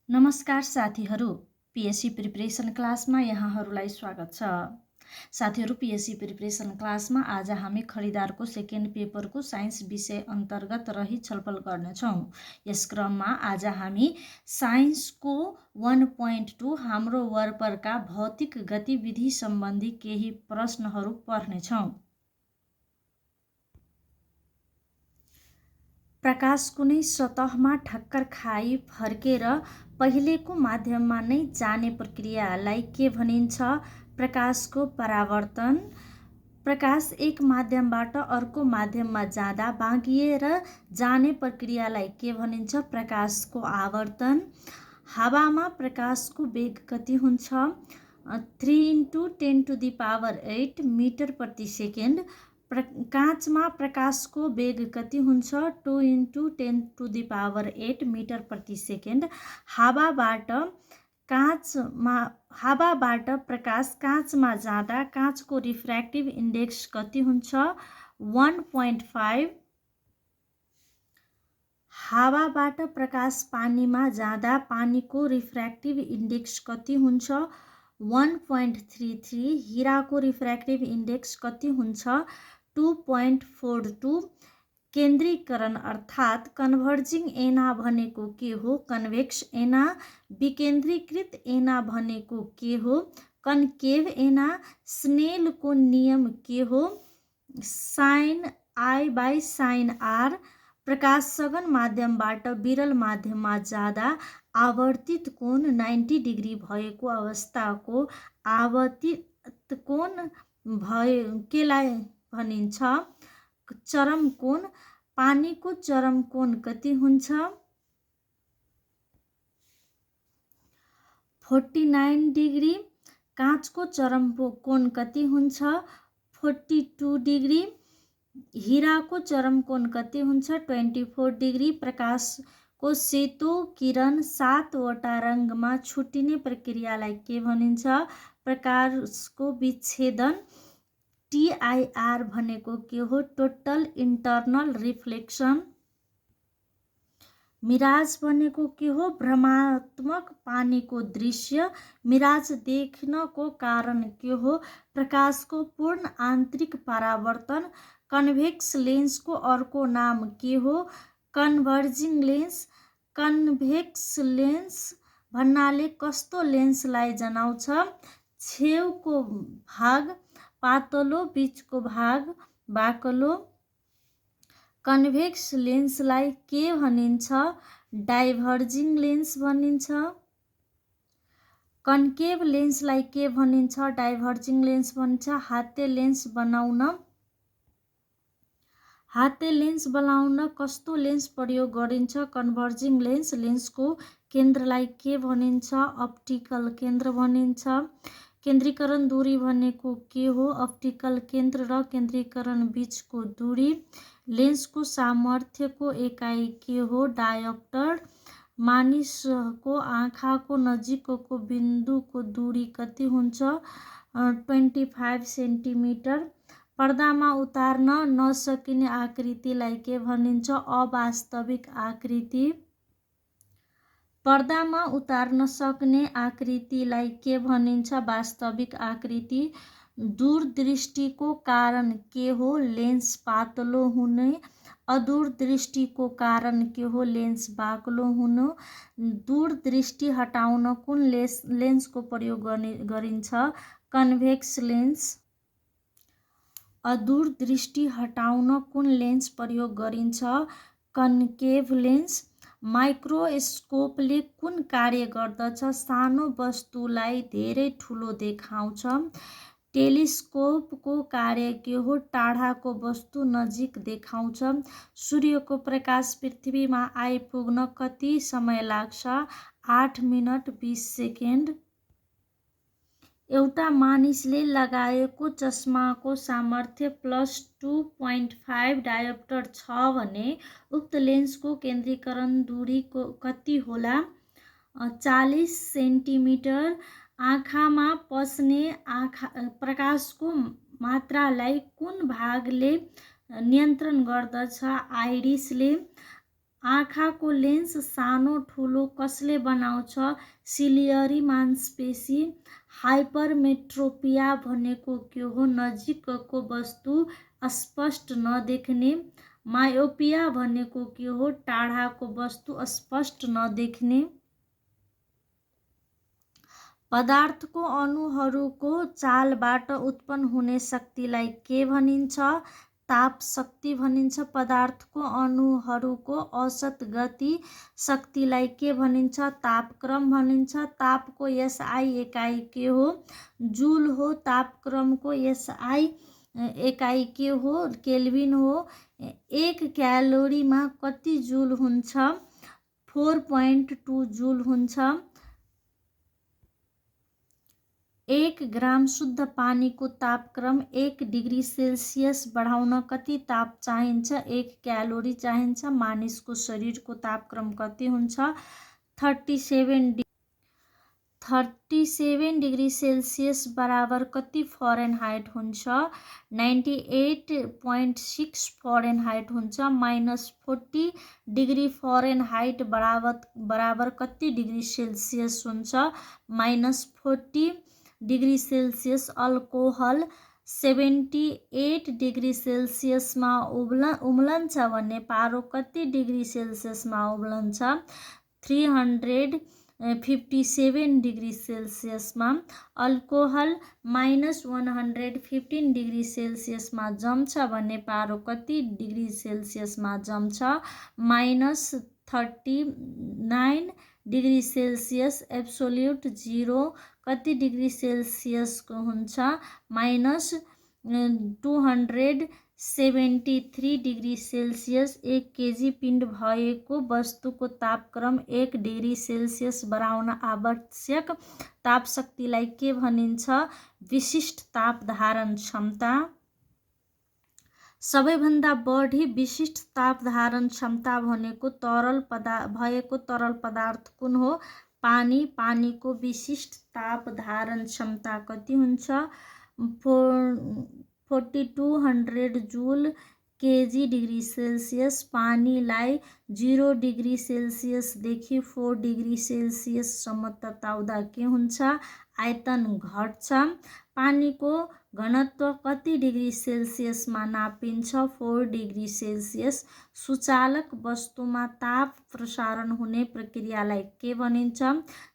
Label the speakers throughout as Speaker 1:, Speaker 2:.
Speaker 1: नमस्कार साथीहरू, PSC preparation क्लासमा यहाँहरूलाई स्वागत छ। साथीहरू, पिएससी प्रिपरेसन क्लासमा आज हामी खरिदारको सेकेन्ड पेपरको साइन्स विषय अन्तर्गत रही छलफल गर्नेछौँ। यस क्रममा आज हामी साइन्सको 1.2 हाम्रो वरपरका भौतिक गतिविधि सम्बन्धी केही प्रश्नहरू पढ्नेछौँ। प्रकाश कुनै सतहमा ठक्कर खाई फर्केर पहिलेको माध्यममा नै जाने प्रक्रियालाई के भनिन्छ? प्रकाशको परावर्तन। प्रकाश एक माध्यमबाट अर्को माध्यममा जाँदा बाँकिएर जाने प्रक्रियालाई के भनिन्छ? प्रकाशको आवर्तन। हावामा प्रकाशको वेग कति हुन्छ? 3 × 10⁸ मिटर प्रति सेकेन्ड। काँचमा प्रकाशको वेग कति हुन्छ? 2 × 10⁸ मिटर प्रति सेकेन्ड। हावाबाट प्रकाश काँचमा जाँदा काँचको रिफ्र्याक्टिभ इन्डेक्स कति हुन्छ? 1.5। हावाबाट प्रकाश पानीमा जाँदा पानीको रिफ्र्याक्टिभ इन्डेक्स कति हुन्छ? 1.33। हिराको रिफ्र्याक्टिभ इन्डेक्स कति हुन्छ? 2.42। केन्द्रीकरण अर्थात् कन्भर्जिङ ऐना भनेको के हो? कन्भेक्स ऐना। विकेन्द्रीकृत ऐना भनेको के हो? कन्केभ ऐना। स्नेलको नियम के हो? sin I/sin R। प्रकाश सघन माध्यमबाट विरल माध्यममा जाँदा आवर्तित कोण 90 डिग्री भएको अवस्थाको आवर्तित कोण केलाई भनिन्छ? चरम कोण। पानीको चरम कोण कति हुन्छ? 49 डिग्री। काँचको चरम कोण कति हुन्छ? 42 डिग्री। हिराको चरम कोण कति हुन्छ? 24 डिग्री। प्रकाशको सेतो किरण 7 वटा रङमा छुट्टिने प्रक्रियालाई के भनिन्छ? प्रकाशको विच्छेदन। TIR भनेको के हो? Total internal reflection. मिराज भनेको के हो? भ्रमात्मक पानीको दृश्य। मिराज देख्नको कारण के हो? प्रकाशको पूर्ण आन्तरिक परावर्तन। कन्भेक्स लेन्सको अर्को नाम के हो? Converging lens. कन्भेक्स लेन्स भन्नाले कस्तो लेन्सलाई जनाउँछ? छेउको भाग पातलो, बीचको भाग बाक्लो। कन्भेक्स लेन्सलाई के भनिन्छ? डाइभर्जिङ लेन्स भनिन्छ। कन्केभ लेन्सलाई के भनिन्छ? डाइभर्जिङ लेन्स भनिन्छ। हाते लेन्स बनाउन कस्तो लेन्स प्रयोग गरिन्छ? Converging lens. लेन्सको केन्द्रलाई के भनिन्छ? अप्टिकल केन्द्र भनिन्छ। केन्द्रीकरण दूरी भनेको के हो? अप्टिकल केन्द्र र केन्द्रीकरण बीचको दूरी। लेन्सको सामर्थ्यको एकाइ के हो? डायोप्टर। मानिसको आँखाको नजिकको बिन्दुको दूरी कति हुन्छ? 25 सेन्टिमिटर। पर्दामा उतार्न नसकिने आकृतिलाई के भनिन्छ? अवास्तविक आकृति। पर्दामा उतार्न सक्ने आकृतिलाई के भनिन्छ? वास्तविक आकृति। दूरदृष्टिको कारण के हो? लेन्स पातलो हुने। अदूरदृष्टिको कारण के हो? लेन्स बाक्लो हुनु। दूरदृष्टि हटाउन कुन लेन्सको प्रयोग गरिन्छ? Convex lens. अदूरदृष्टि हटाउन कुन लेन्स प्रयोग गरिन्छ? Concave lens. माइक्रोस्कोपले कुन कार्य गर्दछ? सानो वस्तुलाई धेरै ठुलो देखाउँछ। टेलिस्कोपको कार्य के हो? टाढाको वस्तु नजिक देखाउँछ। सूर्यको प्रकाश पृथ्वीमा आइपुग्न कति समय लाग्छ? 8 मिनट 20 सेकेन्ड। एउटा मानिसले लगाएको चस्माको सामर्थ्य +2.5 डायोप्टर छ भने उक्त लेन्सको केन्द्रीकरण दूरी कति होला? 40 सेन्टिमिटर। आँखामा पस्ने प्रकाशको मात्रालाई कुन भागले नियन्त्रण गर्दछ? आइरिसले। आँखाको लेन्स सानो ठुलो कसले बनाउँछ? सिलियरी मांसपेशी। हाइपरमेट्रोपिया भनेको के हो? नजिकको वस्तु स्पष्ट नदेख्ने। मायोपिया भनेको के हो? टाढाको वस्तु स्पष्ट नदेख्ने। पदार्थको अणुहरूको चालबाट उत्पन्न हुने शक्तिलाई के भनिन्छ? ताप शक्ति भनिन्छ। पदार्थको अणुहरूको औसत गति शक्तिलाई के भनिन्छ? तापक्रम भनिन्छ। तापको एसआई एकाइ के हो? जूल हो। तापक्रमको एसआई एकाइ के हो? केल्भिन हो। 1 क्यालोरीमा कति जूल हुन्छ? 4.2 जूल हुन्छ। 1 ग्राम शुद्ध पानीको तापक्रम 1 डिग्री सेल्सियस बढाउन कति ताप चाहिन्छ? 1 क्यालोरी चाहिन्छ। मानिसको शरीरको तापक्रम कति हुन्छ? 37 डिग्री सेल्सियस बराबर कति फरेनहाइट हुन्छ? 98.6 फरेनहाइट हुन्छ। -40 डिग्री फरेनहाइट बराबर कति डिग्री सेल्सियस हुन्छ? -40 डिग्री सेल्सियस। अल्कोहल 78 डिग्री सेल्सियसमा उम्लन्छ भने पारो कति डिग्री सेल्सियसमा उम्लन्छ? 357 डिग्री सेल्सियसमा। अल्कोहल -115 डिग्री सेल्सियसमा जम्छ भने पारो कति डिग्री सेल्सियसमा जम्छ? -39 डिग्री सेल्सियस। एब्सोल्युट जिरो कति डिग्री सेल्सियसको हुन्छ? -273 डिग्री सेल्सियस। 1 केजी पिण्ड भएको वस्तुको तापक्रम 1 डिग्री सेल्सियस बढाउन आवश्यक तापशक्तिलाई के भनिन्छ? विशिष्ट ताप धारण क्षमता। सबैभन्दा बढी विशिष्ट ताप धारण क्षमता भएको तरल पदार्थ कुन हो? पानी। पानीको विशिष्ट ताप धारण क्षमता कति हुन्छ? 4200 जूल केजी डिग्री सेल्सियस। पानीलाई 0 डिग्री सेल्सियसदेखि 4 डिग्री सेल्सियससम्म तताउँदा के हुन्छ? आयतन घट्छ। पानीको घनत्व कति डिग्री सेल्सियसमा नापिन्छ? 4 degree Celsius. सुचालक वस्तुमा ताप प्रसारण हुने प्रक्रियालाई के भनिन्छ?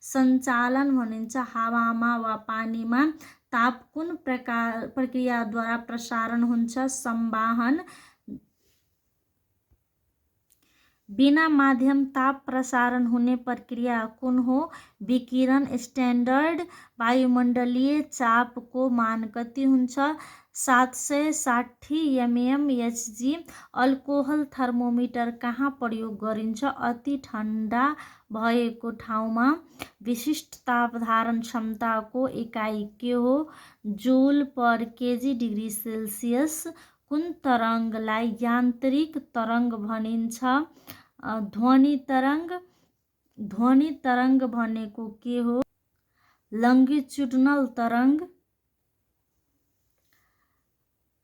Speaker 1: सञ्चालन भनिन्छ। हावामा वा पानीमा ताप कुन प्रक्रियाद्वारा प्रसारण हुन्छ? संवाहन। बिना माध्यम ताप प्रसारण हुने प्रक्रिया कुन हो? विकिरण। स्ट्यान्डर्ड वायुमण्डलीय चापको मान कति हुन्छ? 760 mmHg। अल्कोहल थर्मोमिटर कहाँ प्रयोग गरिन्छ? अति ठन्डा भएको ठाउँमा। विशिष्ट ताप धारण क्षमताको इकाइ के हो? जूल पर केजी डिग्री सेल्सियस। कुन तरङ्गलाई यान्त्रिक तरङ्ग भनिन्छ? ध्वनि तरङ्ग भनेको के हो? लङ्गिट्युडनल तरङ्ग।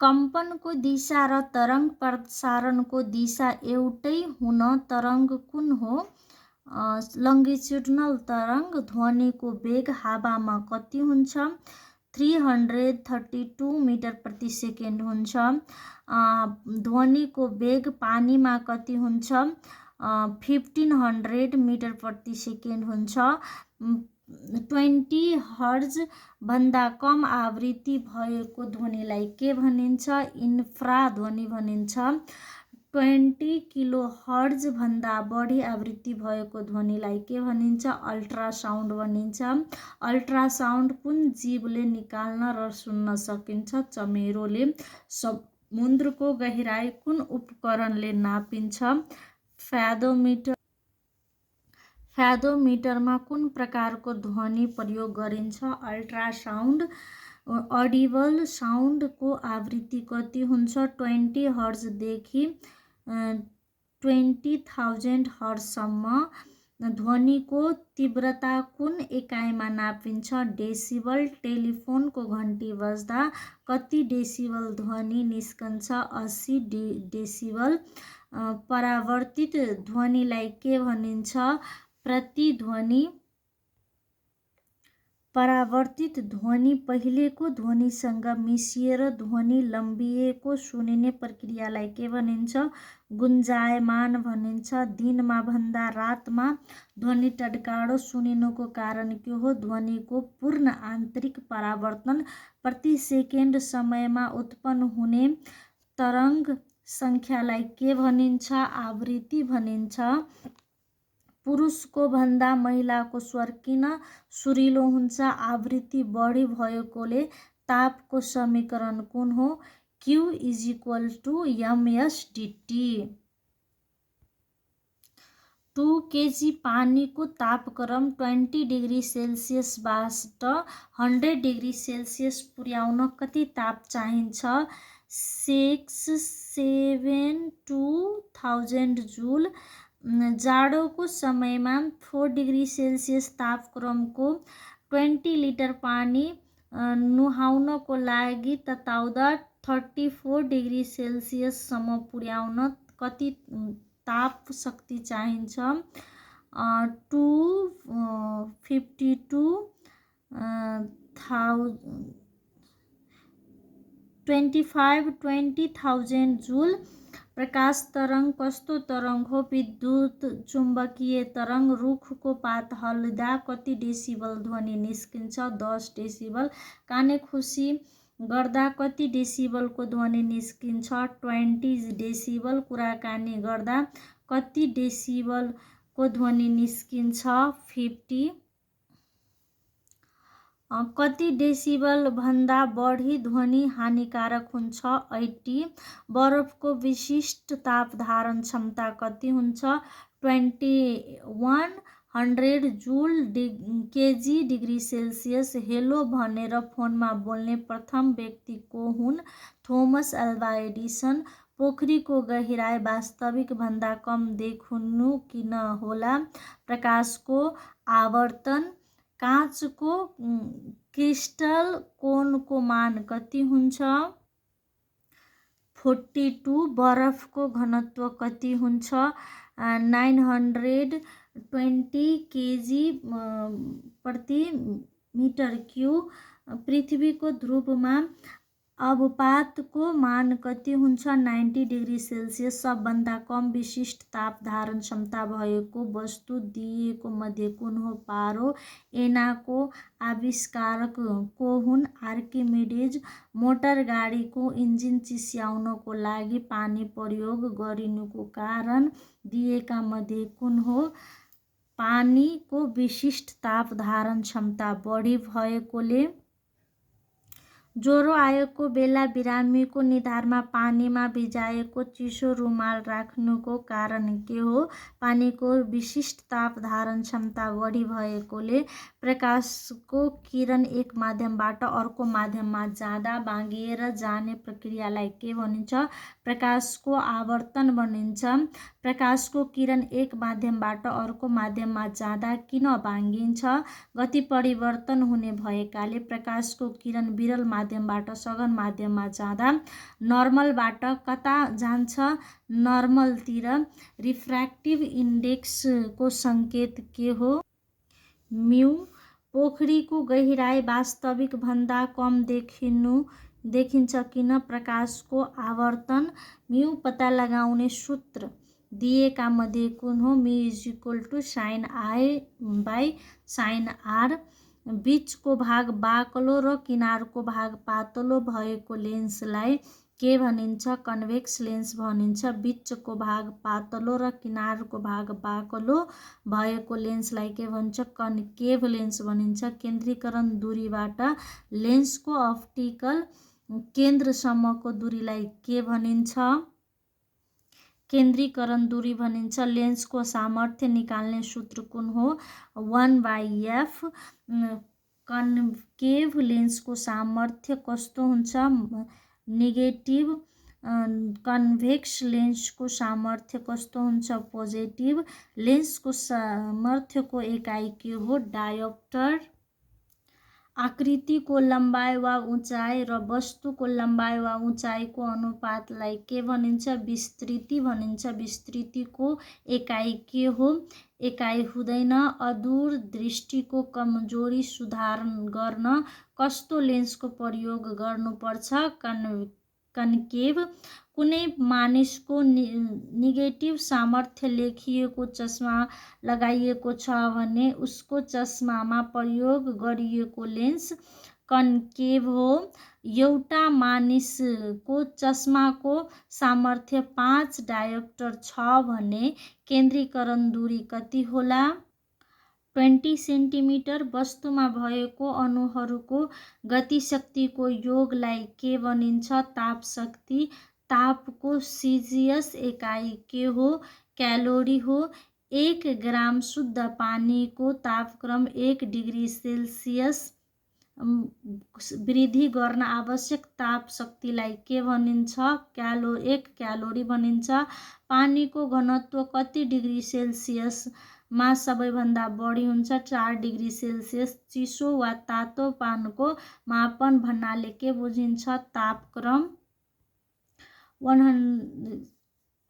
Speaker 1: कम्पनको दिशा र तरङ्ग प्रसारणको दिशा एउटै हुन तरङ्ग कुन हो? लङ्गिट्युडनल तरङ्ग। ध्वनिको वेग हावामा कति हुन्छ? 332 मिटर प्रति सेकेन्ड हुन्छ। ध्वनिको वेग पानीमा कति हुन्छ? 1500 मिटर प्रति सेकेन्ड हुन्छ। 20 हर्ज भन्दा कम आवृत्ति भएको ध्वनिलाई के भनिन्छ? इन्फ्राध्वनि भनिन्छ। 20 किलो हर्ज भन्दा बढी आवृत्ति भएको ध्वनिलाई के भनिन्छ? अल्ट्रासाउन्ड भनिन्छ। अल्ट्रासाउन्ड कुन जीवले निकाल्न र सुन्न सकिन्छ? चमेरोले। समुद्रको गहिराई कुन उपकरणले नापिन्छ? फ्यादोमिटरमा कुन प्रकारको ध्वनि प्रयोग गरिन्छ? अल्ट्रासाउन्ड। अडिबल साउन्डको आवृत्ति कति हुन्छ? 20 हर्जदेखि 20,000 हर्जसम्म। ध्वनिको तीव्रता कुन इकाइमा नापिन्छ? डेसिबल। टेलिफोनको घन्टी बज्दा कति डेसिबल ध्वनि निस्कन्छ? 80 डेसिबल। परावर्तित ध्वनिलाई के भनिन्छ? प्रतिध्वनि। परावर्तित ध्वनि पहिलेको ध्वनिसँग मिसिएर ध्वनि लम्बिएको सुनिने प्रक्रियालाई के भनिन्छ? गुन्जायमान भनिन्छ। दिनमा भन्दा रातमा ध्वनि टड्काडो सुनिनुको कारण के हो? ध्वनिको पूर्ण आन्तरिक परावर्तन। प्रति सेकेन्ड समयमा उत्पन्न हुने तरङ्ग सङ्ख्यालाई के भनिन्छ? आवृत्ति भनिन्छ। पुरुषको भन्दा महिलाको स्वर किन सुरिलो हुन्छ? आवृत्ति बढी भएकोले। तापको समीकरण कुन हो? Q = msdt। 2 kg पानीको तापक्रम 20 डिग्री सेल्सियसबाट 100 डिग्री सेल्सियस पुर्याउन कति ताप चाहिन्छ? 6, 7 to 1000 जुल। जाडोको समयमा 4 डिग्री सेल्सियस तापक्रमको 20 लिटर पानी नुहाउनको लागि तताउँदा 34 डिग्री सेल्सियससम्म पुर्याउन कति ताप शक्ति चाहिन्छ? 20,000 जुल। प्रकाश तरङ्ग कस्तो तरङ्ग हो? विद्युत चुम्बकीय तरङ्ग। रुखको पात हल्दा कति डेसिबल ध्वनि निस्किन्छ? 10 डेसिबल। काने खुसी गर्दा कति डेसिबलको ध्वनि निस्किन्छ? 20 डेसिबल। कुराकानी गर्दा कति डेसिबलको ध्वनि निस्किन्छ? 50। कति डेसिबल भन्दा बढी ध्वनि हानिकारक हुन्छ? 80। बरफको विशिष्ट ताप धारण क्षमता कति हुन्छ? 2100 जुल केजी डिग्री सेल्सियस। हेलो भनेर फोनमा बोल्ने प्रथम व्यक्ति को हुन्? Thomas Alva Edison. पोखरीको गहिराई वास्तविक भन्दा कम देखिनु किन होला? प्रकाशको आवर्तन। काँचको क्रिस्टल कोनको मान कति हुन्छ? 42। बरफको घनत्व कति हुन्छ? 920 केजी प्रति मिटर क्युब। पृथ्वीको ध्रुवमा अवपातको मान कति हुन्छ? 90 डिग्री सेल्सियस। सबभन्दा कम विशिष्ट ताप धारण क्षमता भएको वस्तु दिइएको मध्ये कुन हो? पारो। एनाको आविष्कारक को हुन्? आर्किमिडिज। मोटर गाडीको इन्जिन चिस्याउनको लागि पानी प्रयोग गरिनुको कारण दिएका मध्ये कुन हो? पानीको विशिष्ट ताप धारण क्षमता बढी भएकोले। ज्वरो आएको बेला बिरामीको निधारमा पानीमा भिजाएको चिसो रुमाल राख्नुको कारण के हो? पानीको विशिष्ट ताप धारण क्षमता बढी भएकोले। प्रकाशको किरण एक माध्यमबाट अर्को माध्यममा जाँदा बाँगिएर जाने प्रक्रियालाई के भनिन्छ? प्रकाशको आवर्तन भनिन्छ। प्रकाशको किरण एक माध्यमबाट अर्को माध्यममा जाँदा किन बाँगिन्छ? गति परिवर्तन हुने भएकाले। प्रकाशको किरण विरल माध्यमबाट सघन माध्यममा जाँदा नर्मलबाट कता जान्छ? नर्मलतिर। रिफ्र्याक्टिभ इन्डेक्सको सङ्केत के हो? म्यू। पोखरीको गहिराई वास्तविक भन्दा कम देखिन्छ किन? प्रकाशको आवर्तन। म्यू पत्ता लगाउने सूत्र दिएका मध्ये कुन हो? Mu = sin I/sin R। बीचको भाग बाक्लो र किनारको भाग पातलो भएको लेन्सलाई के भनिन्छ? कन्भेक्स लेन्स भनिन्छ। बीचको भाग पातलो र किनारको भाग बाक्लो भएको लेन्सलाई के भन्छ? कन्केभ लेन्स भनिन्छ। केन्द्रीकरण दूरीबाट लेन्सको अप्टिकल केन्द्रसम्मको दूरीलाई के भनिन्छ? केन्द्रीकरण दूरी भनिन्छ। लेन्सको सामर्थ्य निकाल्ने सूत्र कुन हो? 1/f। कन्केभ लेन्सको सामर्थ्य कस्तो हुन्छ? नेगेटिभ। कन्भेक्स लेन्सको सामर्थ्य कस्तो हुन्छ? पोजिटिभ। लेन्सको सामर्थ्यको एकाइ के हो? डायोप्टर। आकृतिको लम्बाइ वा उचाइ र वस्तुको लम्बाइ वा उचाइको अनुपातलाई के भनिन्छ? विस्तृति भनिन्छ। विस्तृतिको एकाइ के हो? एकाइ हुँदैन। अदूर दृष्टिको कमजोरी सुधार गर्न कस्तो लेन्सको प्रयोग गर्नुपर्छ? कन्केभ। कुनै मानिसको नेगेटिभ सामर्थ्य लेखिएको चस्मा लगाइएको छ भने उसको चस्मामा प्रयोग गरिएको लेन्स कन्केभ हो। एउटा मानिसको चस्माको सामर्थ्य 5 डायोप्टर छ भने केन्द्रीकरण दूरी कति होला? 20 सेन्टिमिटर। वस्तुमा भएको अणुहरूको गतिशक्तिको योगलाई के भनिन्छ? तापशक्ति। तापको सिजियस एकाइ के हो? क्यालोरी हो। 1 ग्राम शुद्ध पानीको तापक्रम 1 डिग्री सेल्सियस वृद्धि गर्न आवश्यक ताप शक्तिलाई के भनिन्छ? 1 क्यालोरी भनिन्छ। पानीको घनत्व कति डिग्री सेल्सियसमा सबैभन्दा बढी हुन्छ? 4 डिग्री सेल्सियस। चिसो वा तातोपनको मापन भन्नाले के बुझिन्छ? तापक्रम।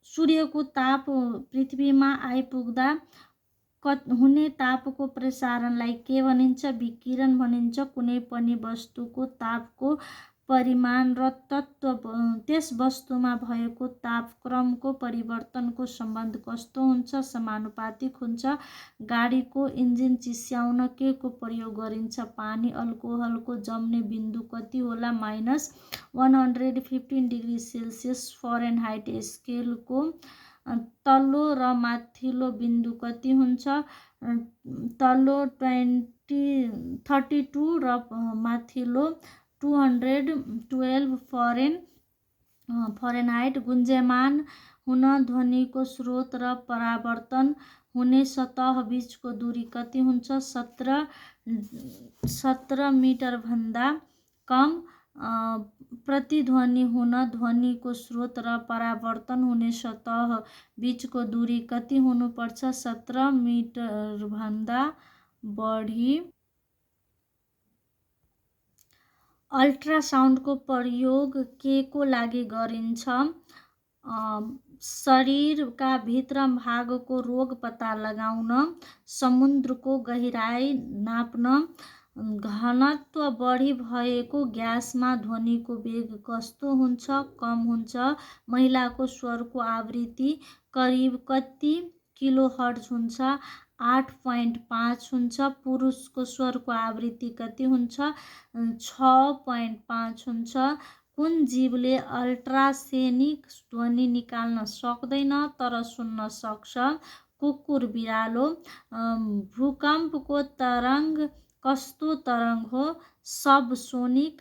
Speaker 1: सूर्यको ताप पृथ्वीमा आइपुग्दा हुने तापको प्रसारणलाई के भनिन्छ? विकिरण भनिन्छ। कुनै पनि वस्तुको तापको परिमाण र त्यस वस्तुमा भएको तापक्रमको परिवर्तनको सम्बन्ध कस्तो हुन्छ? समानुपातिक हुन्छ। गाडीको इन्जिन चिस्याउन के को प्रयोग गरिन्छ? पानी। अल्कोहलको जम्ने बिन्दु कति होला? -115 डिग्री सेल्सियस फरेनहाइट। स्केलको तल्लो र माथिल्लो बिन्दु कति हुन्छ? तल्लो 32 र माथिल्लो 212 फरेनहाइट। गुन्जयमान हुन ध्वनिको स्रोत र परावर्तन हुने सतह बीचको दूरी कति हुन्छ? 17 मिटरभन्दा कम। प्रतिध्वनि हुन ध्वनिको स्रोत र परावर्तन हुने सतह बीचको दूरी कति हुनुपर्छ? 17 मिटरभन्दा बढी। अल्ट्रासाउन्डको प्रयोग के को लागि गरिन्छ? शरीरका भित्र भागको रोग पत्ता लगाउन, समुद्रको गहिराई नाप्न। घनत्व बढी भएको ग्यासमा ध्वनिको वेग कस्तो हुन्छ? कम हुन्छ। महिलाको स्वरको आवृत्ति करिब कति किलोहर्ज हुन्छ? 8.5 हुन्छ। पुरुषको स्वरको आवृत्ति कति हुन्छ? 6.5 हुन्छ। कुन जीवले अल्ट्रासोनिक ध्वनि निकाल्न सक्दैन तर सुन्न सक्छ? कुकुर, बिरालो। भूकम्पको तरङ्ग कस्तो तरङ्ग हो? सबसोनिक।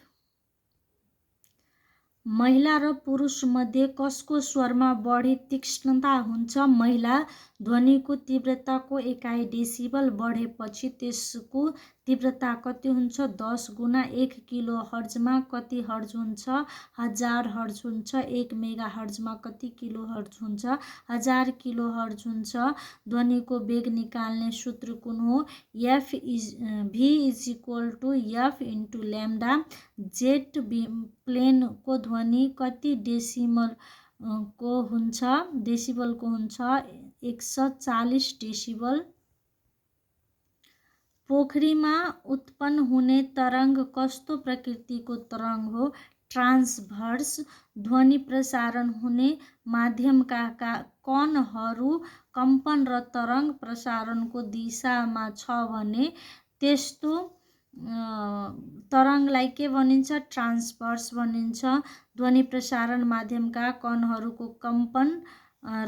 Speaker 1: महिला र पुरुषमध्ये कसको स्वरमा बढी तीक्ष्णता हुन्छ? महिला। ध्वनिको तीव्रताको एकाइ डेसिबल बढेपछि त्यसको तीव्रता कति हुन्छ? 10 गुणा। 1 किलो हर्जमा कति हर्ज हुन्छ? 1000 हर्ज हुन्छ। 1 मेगा हर्जमा कति किलो हर्ज हुन्छ? 1000 किलो हर्ज हुन्छ। ध्वनिको वेग निकाल्ने सूत्र कुन हो? V = F × lambda. जेट प्लेनको ध्वनि कति डेसिबलको हुन्छ? 140 डेसिबल। पोखरीमा उत्पन्न हुने तरङ्ग कस्तो प्रकृतिको तरङ्ग हो? ट्रान्सभर्स। ध्वनि प्रसारण हुने माध्यमका कणहरू कम्पन र तरङ्ग प्रसारणको दिशामा छ भने त्यस्तो तरङ्गलाई के भनिन्छ? ट्रान्सभर्स भनिन्छ। ध्वनि प्रसारण माध्यमका कणहरूको कम्पन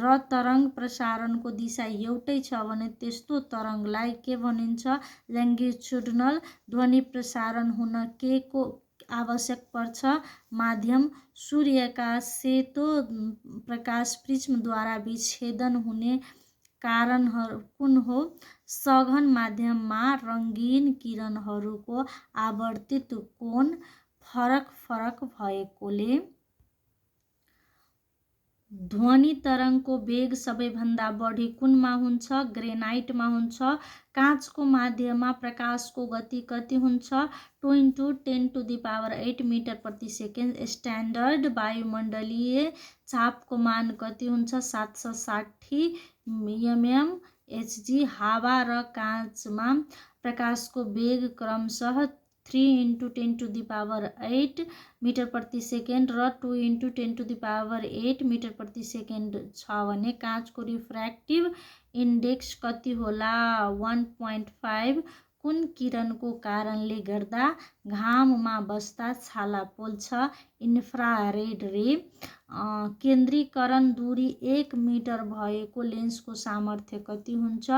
Speaker 1: र तरङ्ग प्रसारणको दिशा एउटै छ भने त्यस्तो तरङ्गलाई के भनिन्छ? लङ्गिट्युडनल। ध्वनि प्रसारण हुन के को आवश्यक पर्छ? माध्यम। सूर्यका सेतो प्रकाश प्रिज्मद्वारा विच्छेदन हुने कारण कुन हो? सघन माध्यममा रङ्गीन किरणहरूको आवर्तित कोण फरक फरक भएकोले। ध्वनि तरङ्गको वेग सबैभन्दा बढी कुनमा हुन्छ? ग्रेनाइटमा हुन्छ। काँचको माध्यममा प्रकाशको गति कति हुन्छ? 2 × 10⁸ मिटर प्रति सेकेन्ड। स्ट्यान्डर्ड वायुमण्डलीय चापको मान कति हुन्छ? 760 mmHg। हावा र काँचमा प्रकाशको वेग क्रमशः 3 × 10⁸ मिटर प्रति सेकेन्ड र 2 × 10⁸ मिटर प्रति सेकेन्ड छ भने काँचको रिफ्र्याक्टिभ इन्डेक्स कति होला? 1.5। कुन किरणको कारणले गर्दा घाममा बस्दा छाला पोल्छ? इन्फ्रारेड रे। केन्द्रीकरण दूरी 1 मिटर भएको लेन्सको सामर्थ्य कति हुन्छ?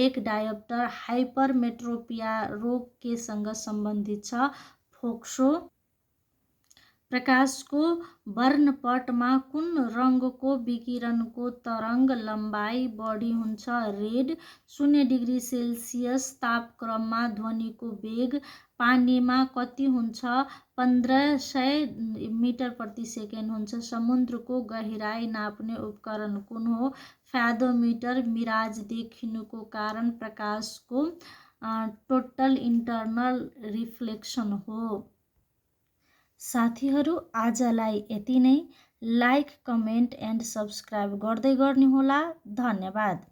Speaker 1: 1 डायोप्टर। हाइपरमेट्रोपिया रोग केसँग सम्बन्धित छ? फोक्सो। प्रकाशको वर्णपटमा कुन रङको विकिरणको तरङ्ग लम्बाइ बढी हुन्छ? रेड। 0°C तापक्रममा ध्वनिको वेग पानीमा कति हुन्छ? 1500 मिटर प्रति सेकेन्ड हुन्छ। समुद्रको गहिराई नाप्ने उपकरण कुन हो? फ्याथोमिटर। मिराज देखिनुको कारण प्रकाशको टोटल इन्टर्नल रिफ्लेक्सन हो। साथीहरू, आजलाई यति नै। लाइक, कमेन्ट एन्ड सब्सक्राइब गर्दै गर्नुहोला। धन्यवाद।